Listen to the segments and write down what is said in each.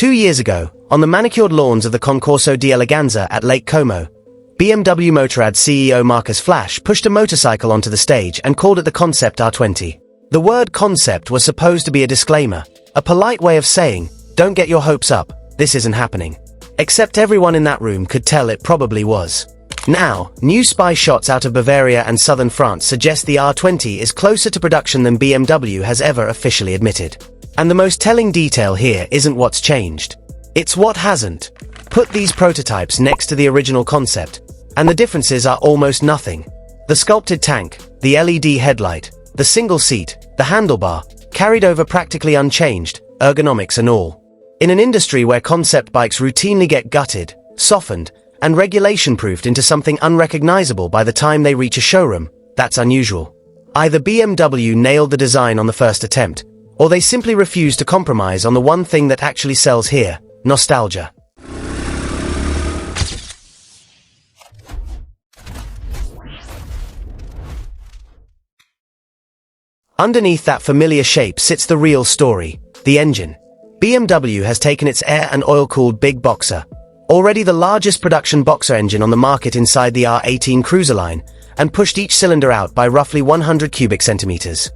2 years ago, on the manicured lawns of the Concorso di Eleganza at Lake Como, BMW Motorrad CEO Marcus Flash pushed a motorcycle onto the stage and called it the Concept R20. The word concept was supposed to be a disclaimer, a polite way of saying, don't get your hopes up, this isn't happening. Except everyone in that room could tell it probably was. Now, new spy shots out of Bavaria and southern France suggest the R20 is closer to production than BMW has ever officially admitted. And the most telling detail here isn't what's changed. It's what hasn't. Put these prototypes next to the original concept, and the differences are almost nothing. The sculpted tank, the LED headlight, the single seat, the handlebar, carried over practically unchanged, ergonomics and all. In an industry where concept bikes routinely get gutted, softened, and regulation-proofed into something unrecognizable by the time they reach a showroom, that's unusual. Either BMW nailed the design on the first attempt, or they simply refused to compromise on the one thing that actually sells here, nostalgia. Underneath that familiar shape sits the real story, the engine. BMW has taken its air and oil-cooled Big Boxer, already the largest production boxer engine on the market inside the R18 cruiser line, and pushed each cylinder out by roughly 100 cubic centimeters.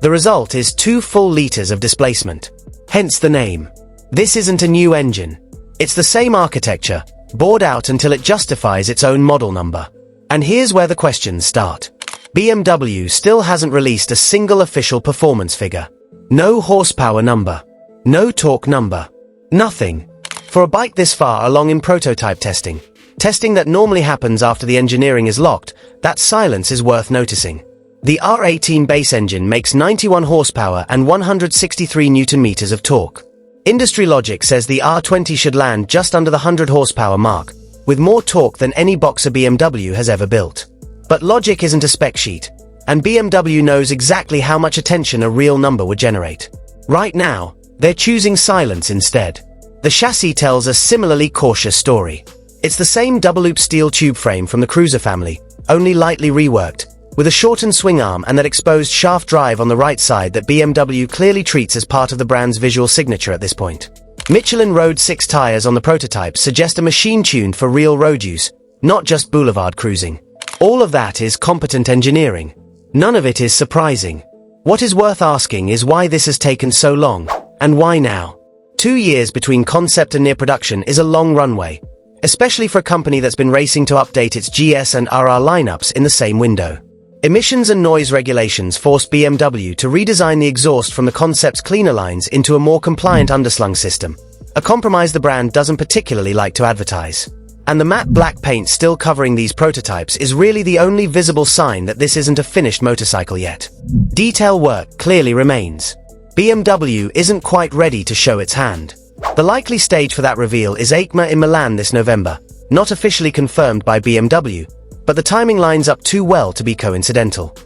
The result is 2 full liters of displacement. Hence the name. This isn't a new engine. It's the same architecture, bored out until it justifies its own model number. And here's where the questions start. BMW still hasn't released a single official performance figure. No horsepower number. No torque number. Nothing. For a bike this far along in prototype testing that normally happens after the engineering is locked, that silence is worth noticing. The R18 base engine makes 91 horsepower and 163 Nm of torque. Industry logic says the R20 should land just under the 100 horsepower mark, with more torque than any boxer BMW has ever built. But logic isn't a spec sheet, and BMW knows exactly how much attention a real number would generate. Right now, they're choosing silence instead. The chassis tells a similarly cautious story. It's the same double-loop steel tube frame from the cruiser family, only lightly reworked, with a shortened swing arm and that exposed shaft drive on the right side that BMW clearly treats as part of the brand's visual signature at this point. Michelin Road 6 tires on the prototype suggest a machine tuned for real road use, not just boulevard cruising. All of that is competent engineering. None of it is surprising. What is worth asking is why this has taken so long, and why now? 2 years between concept and near production is a long runway, especially for a company that's been racing to update its GS and RR lineups in the same window. Emissions and noise regulations forced BMW to redesign the exhaust from the concept's cleaner lines into a more compliant underslung system, a compromise the brand doesn't particularly like to advertise. And the matte black paint still covering these prototypes is really the only visible sign that this isn't a finished motorcycle yet. Detail work clearly remains. BMW isn't quite ready to show its hand. The likely stage for that reveal is EICMA in Milan this November, not officially confirmed by BMW, but the timing lines up too well to be coincidental.